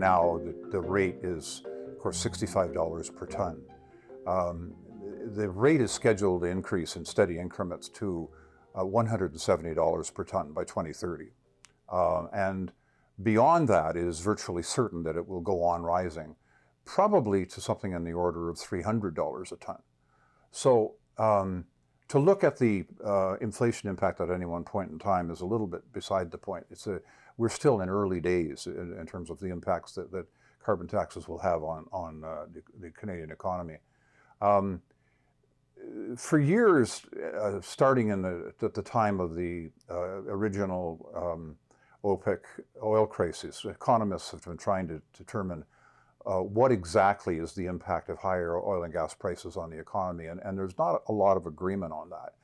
now the rate is, of course, $65 per ton. The rate is scheduled to increase in steady increments to $170 per ton by 2030. And beyond that, it is virtually certain that it will go on rising, probably to something in the order of $300 a ton. So to look at the inflation impact at any one point in time is a little bit beside the point. We're still in early days in terms of the impacts that carbon taxes will have on the Canadian economy. For years, starting at the time of the original OPEC oil crisis, economists have been trying to determine what exactly is the impact of higher oil and gas prices on the economy, and there's not a lot of agreement on that.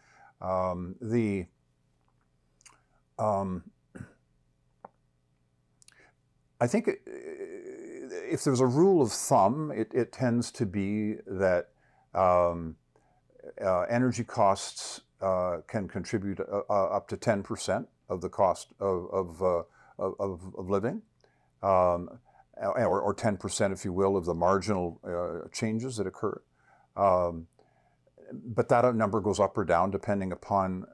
I think if there's a rule of thumb, it tends to be that energy costs can contribute up to 10% of the cost of living, or 10%, if you will, of the marginal changes that occur. But that number goes up or down depending upon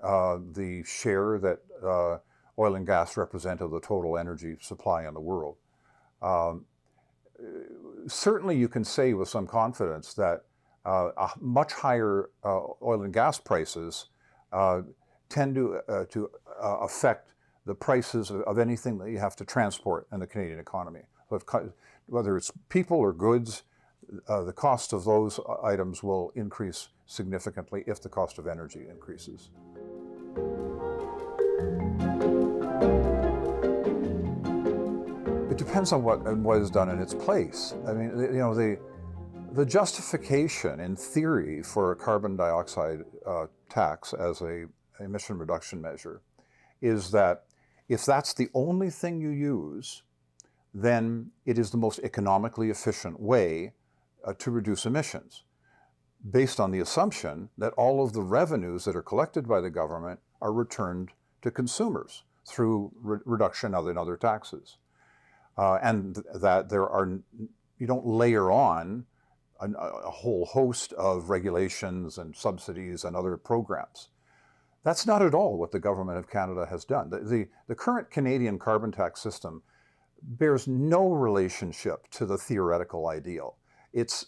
the share that oil and gas represent of the total energy supply in the world. Certainly you can say with some confidence that much higher oil and gas prices tend to affect the prices of anything that you have to transport in the Canadian economy. Whether it's people or goods, the cost of those items will increase significantly if the cost of energy increases. It depends on what is done in its place. I mean, the justification, in theory, for a carbon dioxide tax as a emission reduction measure is that if that's the only thing you use, then it is the most economically efficient way to reduce emissions, based on the assumption that all of the revenues that are collected by the government are returned to consumers through reduction in other taxes. And that you don't layer on a whole host of regulations and subsidies and other programs. That's not at all what the government of Canada has done. The current Canadian carbon tax system bears no relationship to the theoretical ideal. It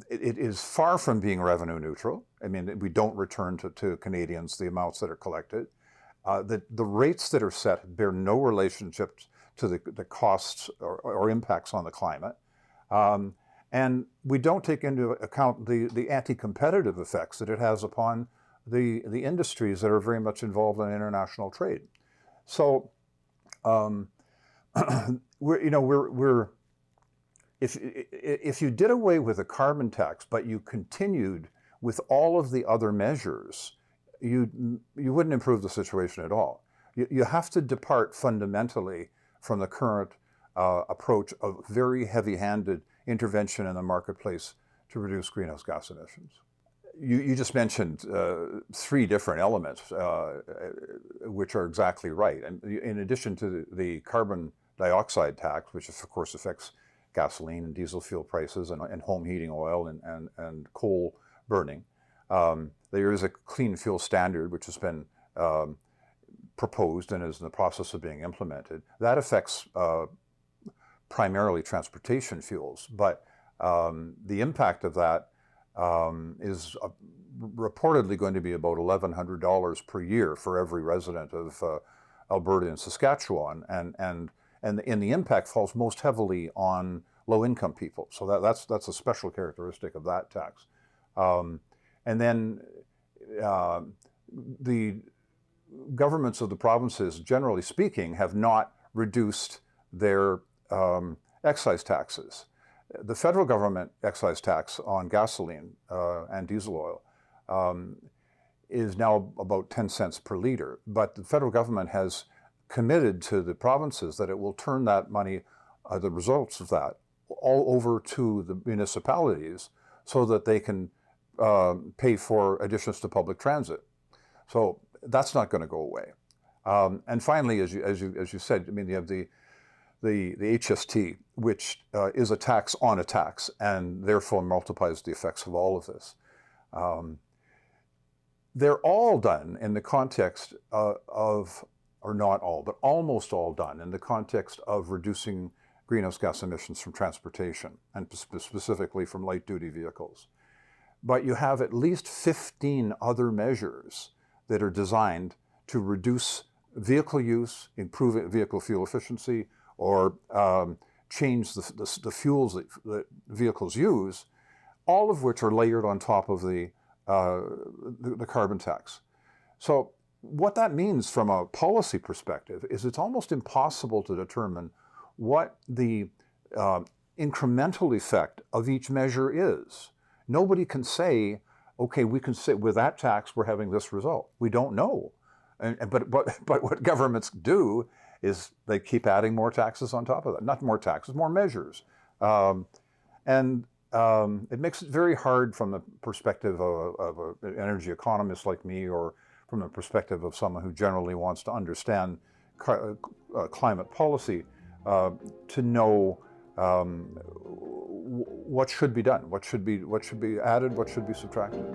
is far from being revenue neutral. I mean, we don't return to Canadians the amounts that are collected. The rates that are set bear no relationship to the costs or impacts on the climate. And we don't take into account the anti-competitive effects that it has upon the industries that are very much involved in international trade. So if you did away with a carbon tax, but you continued with all of the other measures, you wouldn't improve the situation at all. You have to depart fundamentally from the current approach of very heavy-handed intervention in the marketplace to reduce greenhouse gas emissions. You just mentioned three different elements, which are exactly right. And in addition to the carbon dioxide tax, which of course affects gasoline and diesel fuel prices and home heating oil and coal burning, there is a clean fuel standard which has been proposed and is in the process of being implemented. That affects primarily transportation fuels, but the impact of that is reportedly going to be about $1,100 per year for every resident of Alberta and Saskatchewan, and the impact falls most heavily on low-income people. So that's a special characteristic of that tax. And then the governments of the provinces, generally speaking, have not reduced their excise taxes. The federal government excise tax on gasoline and diesel oil is now about 10 cents per liter, but the federal government has committed to the provinces that it will turn that money, the results of that, all over to the municipalities so that they can pay for additions to public transit. So that's not going to go away. And finally, as you said, I mean, you have the the HST, which is a tax on a tax, and therefore multiplies the effects of all of this. They're all done in the context of, or not all, but almost all done in the context of reducing greenhouse gas emissions from transportation, and specifically from light-duty vehicles. But you have at least 15 other measures that are designed to reduce vehicle use, improve vehicle fuel efficiency, or change the fuels that vehicles use, all of which are layered on top of the carbon tax. So what that means from a policy perspective is it's almost impossible to determine what the incremental effect of each measure is. Nobody can say, okay, we can say with that tax we're having this result. We don't know. But what governments do is they keep adding more taxes on top of that. Not more taxes, more measures. It makes it very hard from the perspective of an energy economist like me, or from the perspective of someone who generally wants to understand climate policy, to know what should be done, what should be added, what should be subtracted.